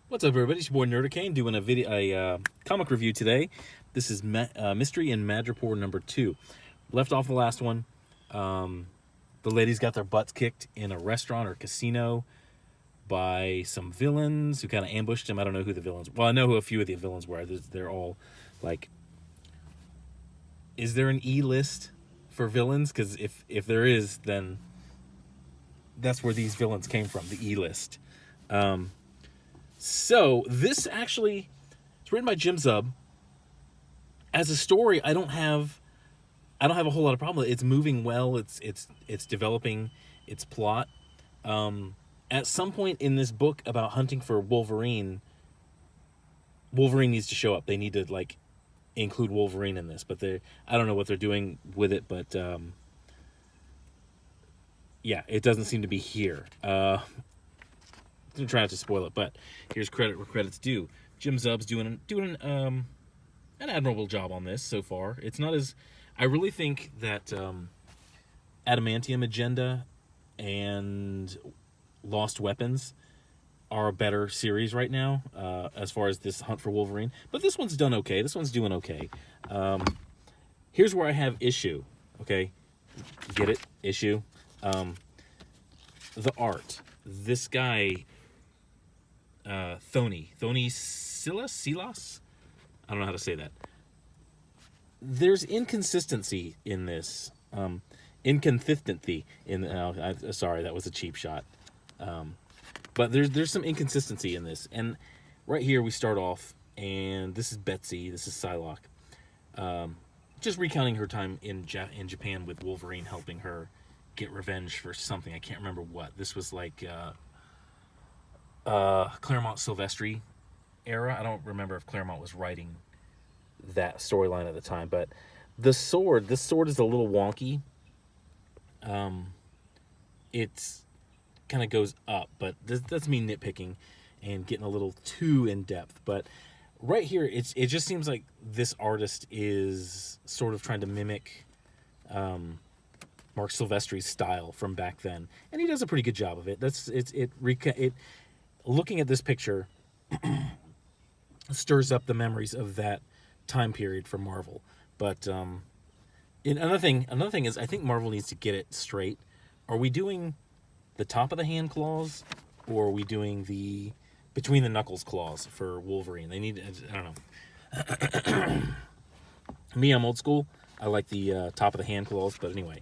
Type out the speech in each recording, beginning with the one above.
What's up, everybody? It's your boy Nerdicane doing a comic review today. This is Mystery in Madripoor #2. Left off the last one. The ladies got their butts kicked in a restaurant or casino by some villains who kind of ambushed them. I don't know who the villains. Well, I know who a few of the villains were. They're all like. Is there an E list for villains? Because if there is, then that's where these villains came from. The E list. So this actually, it's written by Jim Zub. As a story, I don't have a whole lot of problem. It's moving well. It's developing its plot. At some point in this book about hunting for Wolverine needs to show up. They need to include Wolverine in this, but I don't know what they're doing with it. But yeah, it doesn't seem to be here. I'm trying not to spoil it, but here's credit where credit's due. Jim Zub's doing an admirable job on this so far. It's not as I really think that Adamantium Agenda and Lost Weapons are a better series right now as far as this hunt for Wolverine. But this one's done okay. This one's doing okay. Here's where I have issue. Okay, get it? Issue. The art. This guy. Thony Silas? I don't know how to say that. There's inconsistency in this. Inconsistency in. Sorry, that was a cheap shot. But there's some inconsistency in this. And right here we start off, and this is Betsy. This is Psylocke. Just recounting her time in Japan with Wolverine helping her get revenge for something. I can't remember what. This was like. Claremont Silvestri era. I don't remember if Claremont was writing that storyline at the time, but this sword is a little wonky. It's kind of goes up, but that's me nitpicking and getting a little too in depth. But right here, it just seems like this artist is sort of trying to mimic Mark Silvestri's style from back then, and he does a pretty good job of it. Looking at this picture stirs up the memories of that time period for Marvel. But another thing is, I think Marvel needs to get it straight. Are we doing the top of the hand claws, or are we doing the between the knuckles claws for Wolverine? They need, I don't know. Me, I'm old school. I like the top of the hand claws, but anyway.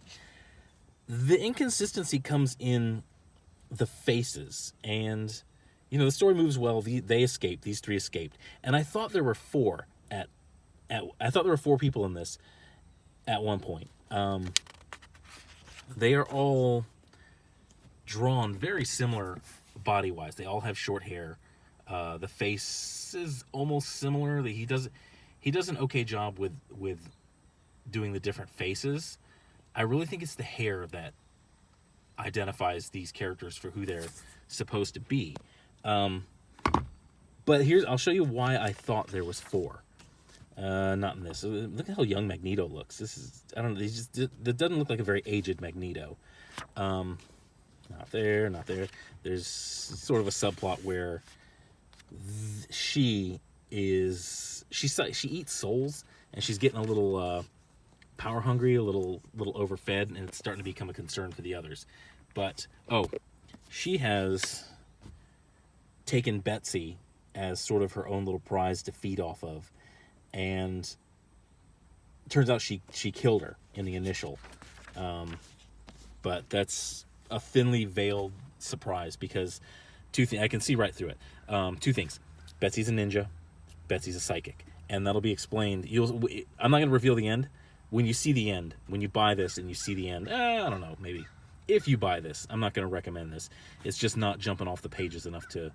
The inconsistency comes in the faces, and the story moves well. They escaped. These three escaped, and I thought there were four I thought there were four people in this at one point. They are all drawn very similar body wise. They all have short hair. The face is almost similar. He does an okay job with doing the different faces. I really think it's the hair that identifies these characters for who they're supposed to be. But I'll show you why I thought there was four. Not in this. Look at how young Magneto looks. I don't know. That doesn't look like a very aged Magneto. Not there. There's sort of a subplot where she eats souls, and she's getting a little power hungry, a little overfed, and it's starting to become a concern for the others. But she has taken Betsy as sort of her own little prize to feed off of, and turns out she killed her in the initial, but that's a thinly veiled surprise, because I can see right through it. Two things: Betsy's a ninja, Betsy's a psychic, and that'll be explained. I'm not going to reveal the end. When you see the end, when you buy this and you see the end, I don't know, maybe if you buy this, I'm not going to recommend this. It's just not jumping off the pages enough to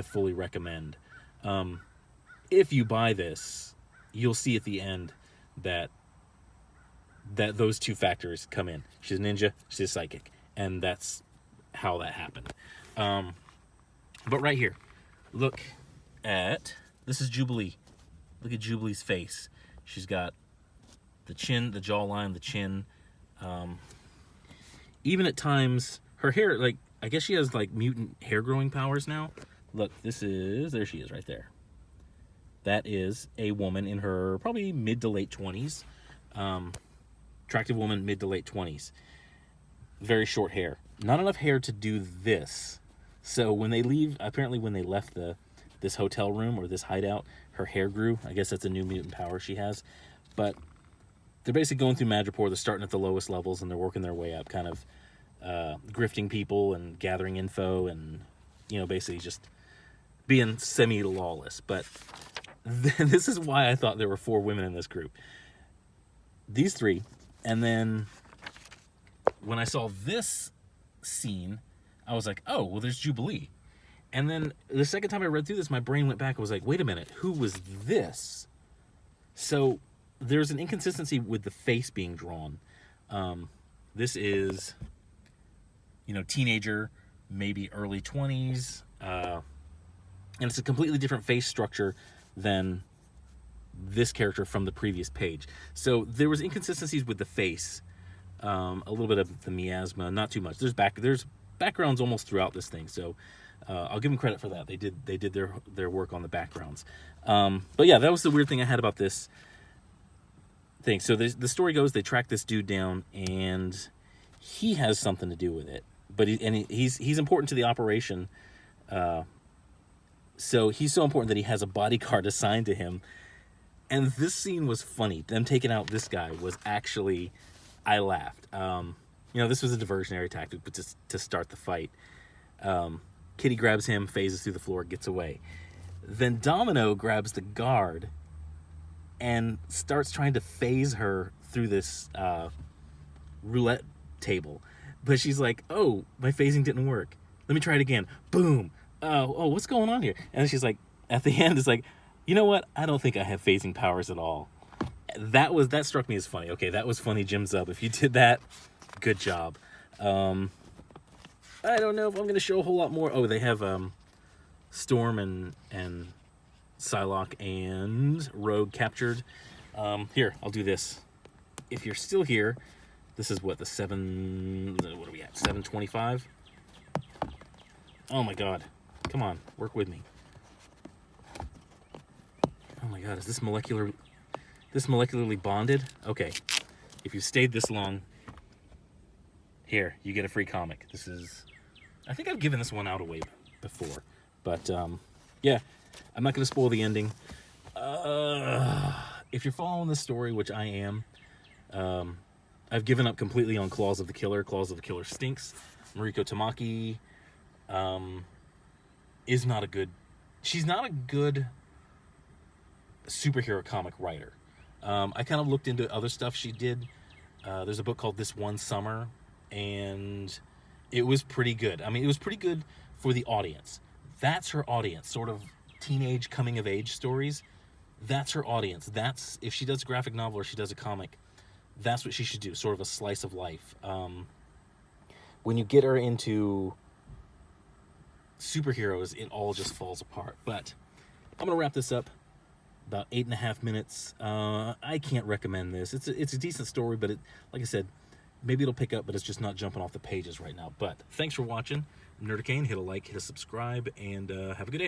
fully recommend. If you buy this, you'll see at the end that those two factors come in. She's a ninja, she's a psychic, and that's how that happened. But right here, look at, this is Jubilee. Look at Jubilee's face. She's got the chin, the jawline, the chin. Even at times, her hair, I guess she has mutant hair growing powers now. look, this is, there she is right there. That is a woman in her probably mid to late 20s. Attractive woman, mid to late 20s. Very short hair. Not enough hair to do this. So when they leave, apparently when they left this hotel room or this hideout, her hair grew. I guess that's a new mutant power she has. But they're basically going through Madripoor. They're starting at the lowest levels and they're working their way up, kind of grifting people and gathering info and, you know, basically just being semi-lawless. But this is why I thought there were 4 women in this group. These 3, and then when I saw this scene, I was like, oh, well, there's Jubilee. And then the second time I read through this, my brain went back. I was like, wait a minute, who was this? So there's an inconsistency with the face being drawn. This is, you know, teenager, maybe early 20s. And it's a completely different face structure than this character from the previous page. So there was inconsistencies with the face. A little bit of the miasma, not too much. There's backgrounds almost throughout this thing, so I'll give them credit for that. They did their work on the backgrounds. But yeah, that was the weird thing I had about this thing. So the story goes, they track this dude down, and he has something to do with it. But he's important to the operation. So he's so important that he has a bodyguard assigned to him. And this scene was funny. Them taking out this guy was actually, I laughed. You know, this was a diversionary tactic, but just to start the fight. Kitty grabs him, phases through the floor, gets away. Then Domino grabs the guard and starts trying to phase her through this roulette table. But she's like, oh, my phasing didn't work. Let me try it again. Boom. Oh, what's going on here? And then she's like, at the end, it's like, you know what? I don't think I have phasing powers at all. That struck me as funny. Okay, that was funny, Jim Zub. If you did that, good job. I don't know if I'm going to show a whole lot more. Oh, they have Storm and Psylocke and Rogue captured. Here, I'll do this. If you're still here, this is what, what are we at, 7:25? Oh my god. Come on, work with me. Oh my god, is this molecularly bonded? Okay, if you stayed this long, here, you get a free comic. This is, I think I've given this one out away before, but yeah, I'm not going to spoil the ending. If you're following this story, which I am, I've given up completely on Claws of the Killer. Claws of the Killer stinks. Mariko Tamaki is not a good, she's not a good superhero comic writer. I kind of looked into other stuff she did. There's a book called This One Summer, and it was pretty good. I mean, it was pretty good for the audience. That's her audience, sort of teenage coming of age stories. That's her audience. That's, if she does a graphic novel or she does a comic, that's what she should do, sort of a slice of life. When you get her into superheroes, it all just falls apart. But I'm gonna wrap this up. About 8.5 minutes. I can't recommend this. It's a decent story, but like I said, maybe it'll pick up, but it's just not jumping off the pages right now. But thanks for watching. Nerdicane, hit a like, hit a subscribe, and have a good day.